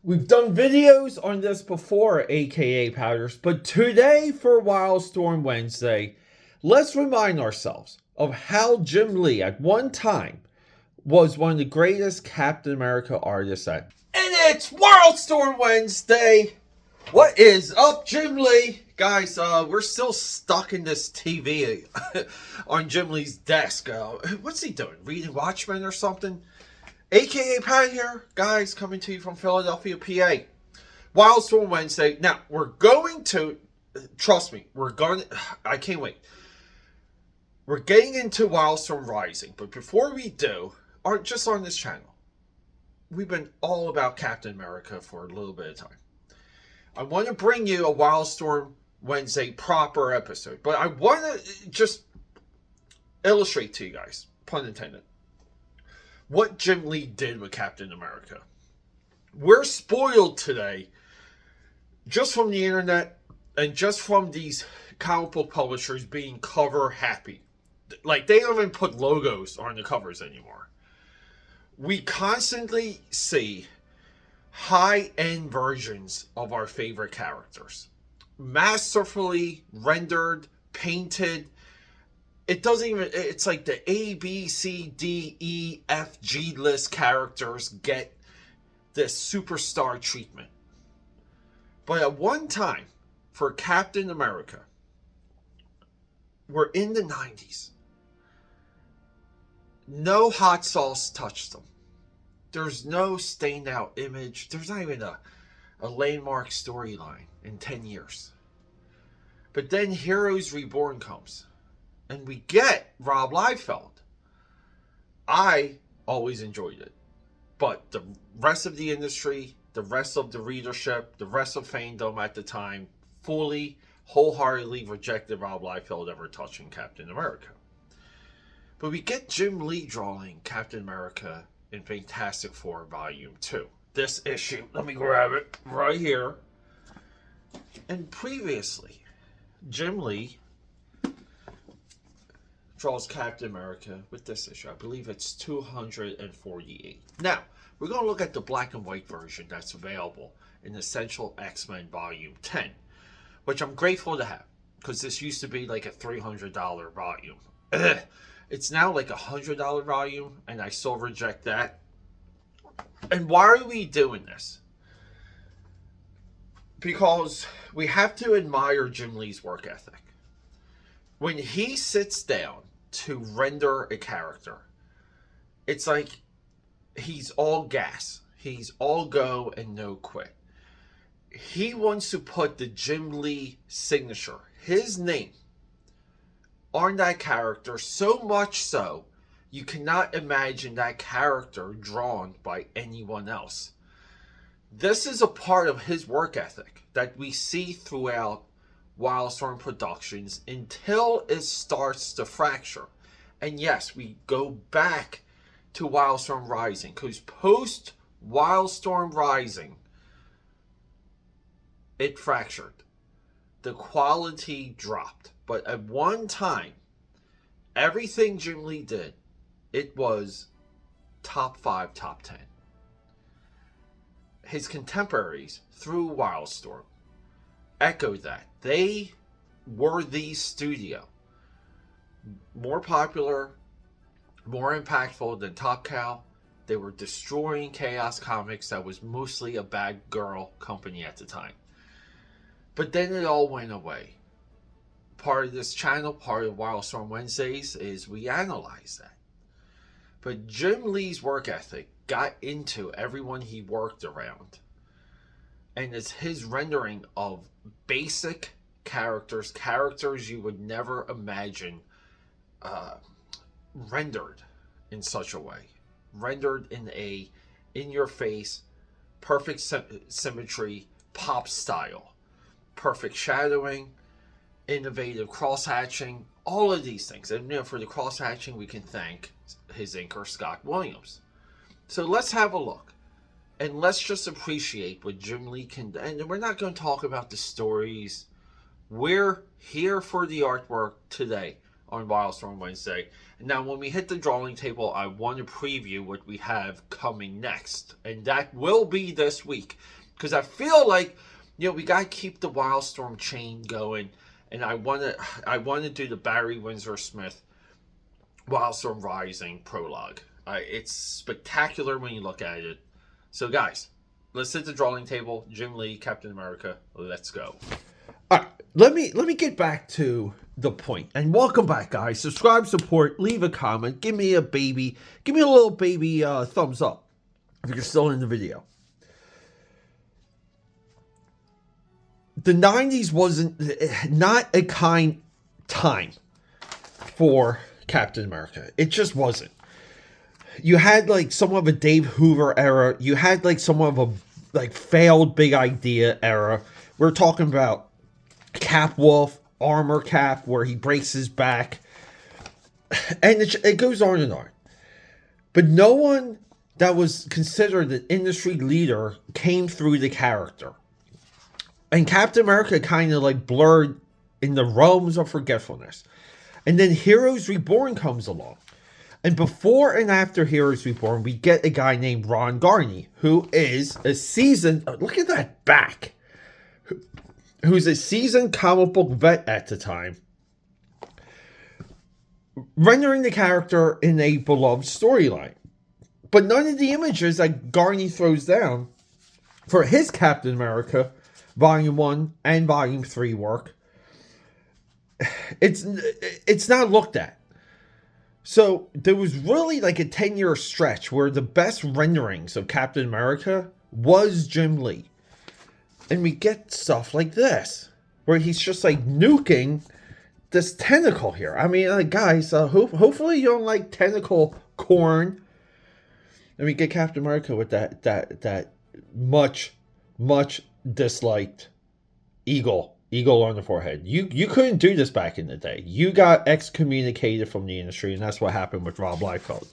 We've done videos on this before, aka Powders, but today for WILDSTORM Wednesday, let's remind ourselves of how Jim Lee at one time was one of the greatest Captain America artists at. And it's WILDSTORM Wednesday! What is up, Jim Lee? Guys, we're still stuck in this TV on Jim Lee's desk. What's he doing? Reading Watchmen or something? AKAPAD here, guys, coming to you from Philadelphia, PA. WILDSTORM Wednesday. Now, we're going to, trust me, I can't wait. We're getting into WILDSTORM Rising, but before we do, just on this channel, we've been all about Captain America for a little bit of time. I want to bring you a WILDSTORM Wednesday proper episode, but I want to just illustrate to you guys, pun intended, what Jim Lee did with Captain America. We're spoiled today just from the internet and just from these comic book publishers being cover happy. Like, they don't even put logos on the covers anymore. We constantly see high-end versions of our favorite characters. Masterfully rendered, painted. It doesn't even, it's like the A, B, C, D, E, F, G list characters get this superstar treatment. But at one time, for Captain America, we're in the 90s. No hot sauce touched them. There's no stained out image. There's not even a landmark storyline in 10 years. But then Heroes Reborn comes. And we get Rob Liefeld. I always enjoyed it. But the rest of the industry, the rest of the readership, the rest of fandom at the time, fully, wholeheartedly rejected Rob Liefeld ever touching Captain America. But we get Jim Lee drawing Captain America in Fantastic Four Volume 2. This issue, let me grab it right here. And previously, Jim Lee draws Captain America with this issue. I believe it's 248. Now, we're going to look at the black and white version that's available in Essential X-Men Volume 10, which I'm grateful to have, because this used to be like a $300 volume. It's now like a $100 volume, and I still reject that. And why are we doing this? Because we have to admire Jim Lee's work ethic. When he sits down to render a character, it's like he's all gas. He's all go and no quit. He wants to put the Jim Lee signature, his name, on that character, so much so you cannot imagine that character drawn by anyone else. This is a part of his work ethic that we see throughout WILDSTORM Productions until it starts to fracture. And yes, we go back to WILDSTORM Rising, because post WILDSTORM Rising, it fractured. The quality dropped. But at one time, everything Jim Lee did, it was top 5, top 10. His contemporaries through WILDSTORM echoed that. They were the studio. More popular, more impactful than Top Cow. They were destroying Chaos Comics, that was mostly a bad girl company at the time. But then it all went away. Part of this channel, part of WILDSTORM Wednesdays, is we analyze that. But Jim Lee's work ethic got into everyone he worked around. And it's his rendering of basic characters you would never imagine rendered in such a way. Rendered in a in-your-face, perfect symmetry, pop style. Perfect shadowing, innovative cross-hatching, all of these things. And for the cross-hatching, we can thank his inker, Scott Williams. So let's have a look. And let's just appreciate what Jim Lee can do. And we're not going to talk about the stories. We're here for the artwork today on Wildstorm Wednesday. And now, when we hit the drawing table, I want to preview what we have coming next. And that will be this week. Because I feel like, we got to keep the Wildstorm chain going. And I want to do the Barry Windsor Smith Wildstorm Rising prologue. It's spectacular when you look at it. So, guys, let's hit the drawing table. Jim Lee, Captain America, let's go. All right, let me get back to the point. And welcome back, guys. Subscribe, support, leave a comment, give me a little baby thumbs up if you're still in the video. The 90s wasn't not a kind time for Captain America. It just wasn't. You had like somewhat of a Dave Hoover era. You had like somewhat of a failed big idea era. We're talking about Cap Wolf, Armor Cap, where he breaks his back. And it goes on and on. But no one that was considered an industry leader came through the character. And Captain America kind of like blurred in the realms of forgetfulness. And then Heroes Reborn comes along. And before and after Heroes Reborn, we get a guy named Ron Garney, who is a seasoned, look at that back, who's a seasoned comic book vet at the time, rendering the character in a beloved storyline. But none of the images that Garney throws down for his Captain America Volume 1 and Volume 3 work, it's not looked at. So there was really like a 10-year stretch where the best renderings of Captain America was Jim Lee. And we get stuff like this, where he's just like nuking this tentacle here. I mean, guys, hopefully you don't like tentacle corn. And we get Captain America with that much disliked eagle on the forehead. You couldn't do this back in the day. You got excommunicated from the industry, and that's what happened with Rob Liefeld.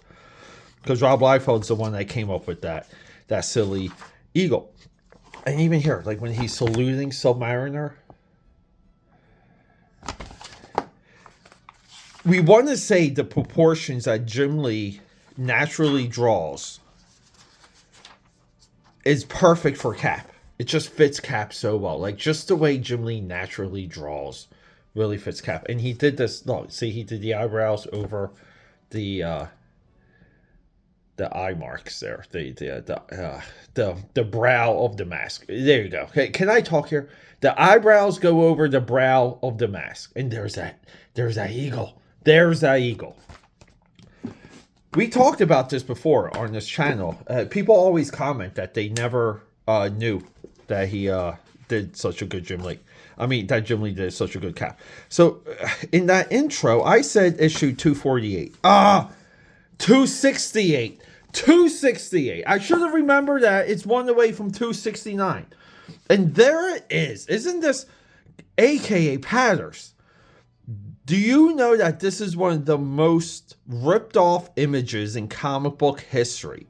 Because Rob Liefeld's the one that came up with that silly eagle. And even here, like when he's saluting Submariner, we want to say the proportions that Jim Lee naturally draws is perfect for Cap. It just fits Cap so well. Like, just the way Jim Lee naturally draws really fits Cap. And he did this, look, see, he did the eyebrows over the eye marks there. The brow of the mask. There you go. Okay, can I talk here? The eyebrows go over the brow of the mask. And there's that eagle. There's that eagle. We talked about this before on this channel. People always comment that they never knew that he did such a good Jim Lee. I mean, that Jim Lee did such a good Cap. So, in that intro, I said issue 248. 268. 268. I should have remembered that. It's one away from 269. And there it is. Isn't this AKA Padders? Do you know that this is one of the most ripped off images in comic book history?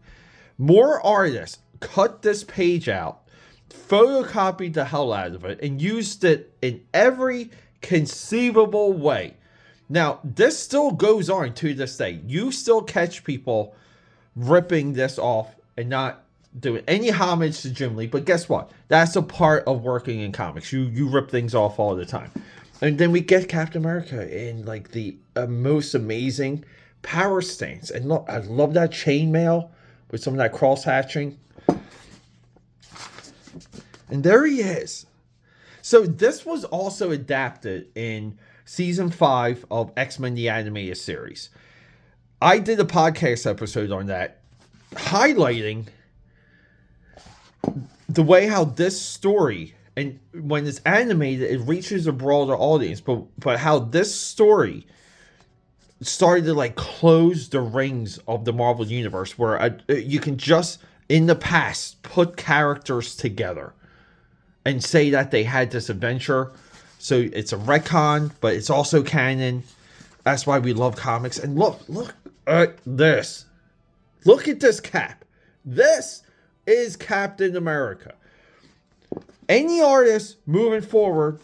More artists cut this page out, photocopied the hell out of it, and used it in every conceivable way. Now, this still goes on to this day. You still catch people ripping this off and not doing any homage to Jim Lee. But guess what? That's a part of working in comics. You rip things off all the time. And then we get Captain America in like the most amazing power stance. And look, I love that chainmail with some of that cross hatching. And there he is. So this was also adapted in season 5 of X-Men the Animated Series. I did a podcast episode on that, highlighting the way how this story, and when it's animated, it reaches a broader audience, but how this story started to like close the rings of the Marvel Universe, where you can just, in the past, put characters together and say that they had this adventure. So it's a retcon, but it's also canon. That's why we love comics. And look at this. Look at this Cap. This is Captain America. Any artist moving forward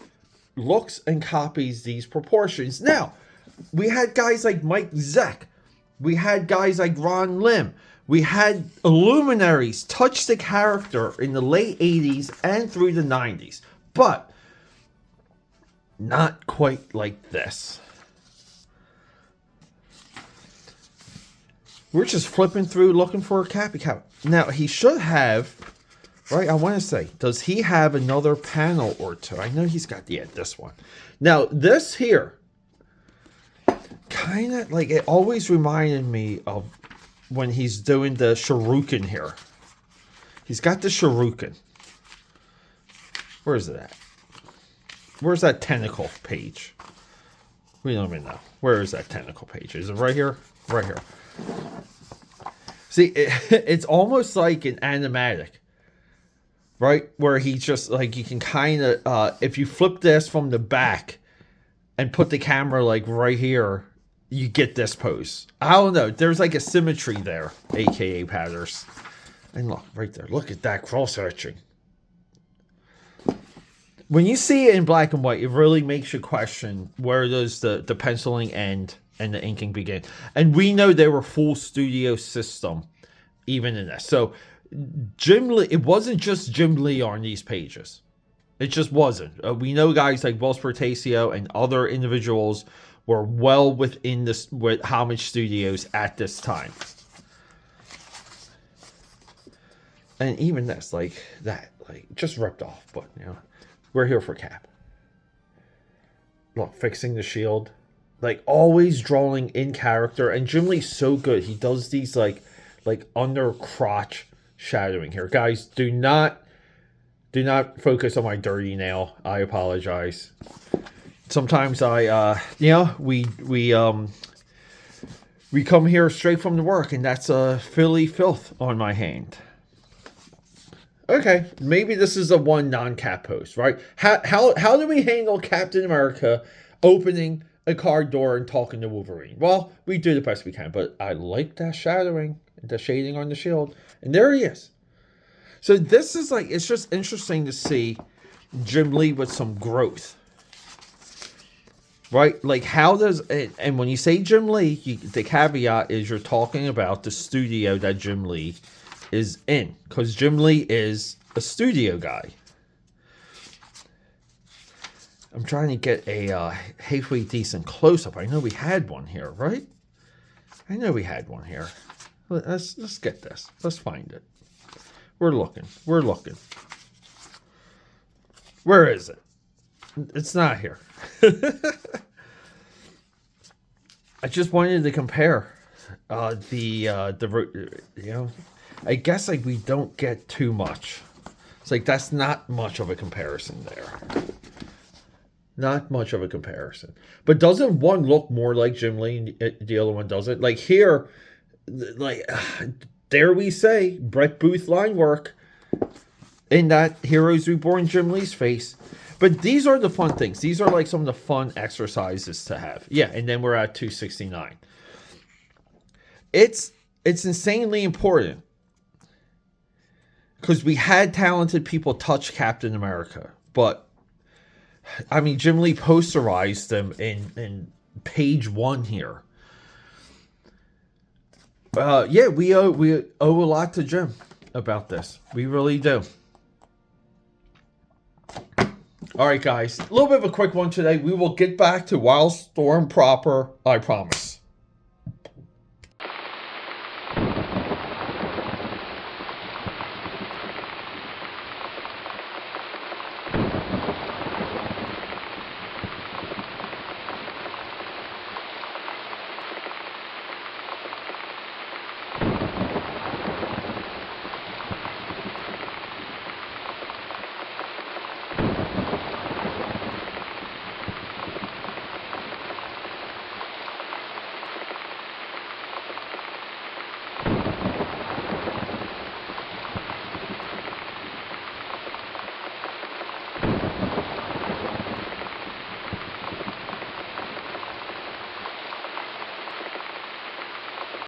looks and copies these proportions. Now, We had guys like Mike Zeck. We had guys like Ron Lim. We had luminaries touch the character in the late 80s and through the 90s. But not quite like this. We're just flipping through looking for a Cappy Cap. Now, he should have, right, I want to say, does he have another panel or two? I know he's got, yeah, this one. Now, this here, kind of, like, it always reminded me of when he's doing the shuriken here. He's got the shuriken. Where is it at? Where's that tentacle page? We don't even know. Where is that tentacle page? Is it right here? Right here. See, it's almost like an animatic, right? Where he just, like, you can kind of, if you flip this from the back and put the camera, like, right here, you get this pose. I don't know. There's, like, a symmetry there, aka Padders. And look, right there. Look at that cross-hatching. When you see it in black and white, it really makes you question where does the penciling end and the inking begin. And we know they were full studio system even in this. So Jim Lee, it wasn't just Jim Lee on these pages. It just wasn't. We know guys like Will Spertasio and other individuals were well within this with Homage Studios at this time. And even this, like that, like just ripped off, but you know. We're here for Cap. Look, fixing the shield. Like, always drawing in character. And Jim Lee's so good. He does these, like under crotch shadowing here. Guys, do not focus on my dirty nail. I apologize. Sometimes we come here straight from the work, and that's Philly filth on my hand. Okay, maybe this is a one non-Cap post, right? How do we handle Captain America opening a car door and talking to Wolverine? Well, we do the best we can, but I like that shadowing, the shading on the shield, and there he is. So this is like, it's just interesting to see Jim Lee with some growth, right? Like, how does it, and when you say Jim Lee, the caveat is you're talking about the studio that Jim Lee is in, because Jim Lee is a studio guy. I'm trying to get a halfway decent close-up. I know we had one here, right? I know we had one here. Let's get this. Let's find it. We're looking. We're looking. Where is it? It's not here. I just wanted to compare you know, I guess like we don't get too much. It's like that's not much of a comparison there. Not much of a comparison. But doesn't one look more like Jim Lee and the other one doesn't? Like here, like dare we say Brett Booth line work in that Heroes Reborn Jim Lee's face. But these are the fun things. These are like some of the fun exercises to have. Yeah, and then we're at 269. It's insanely important. Because we had talented people touch Captain America. But, I mean, Jim Lee posterized them in page 1 here. Yeah, we owe a lot to Jim about this. We really do. All right, guys. A little bit of a quick one today. We will get back to WILDSTORM proper, I promise.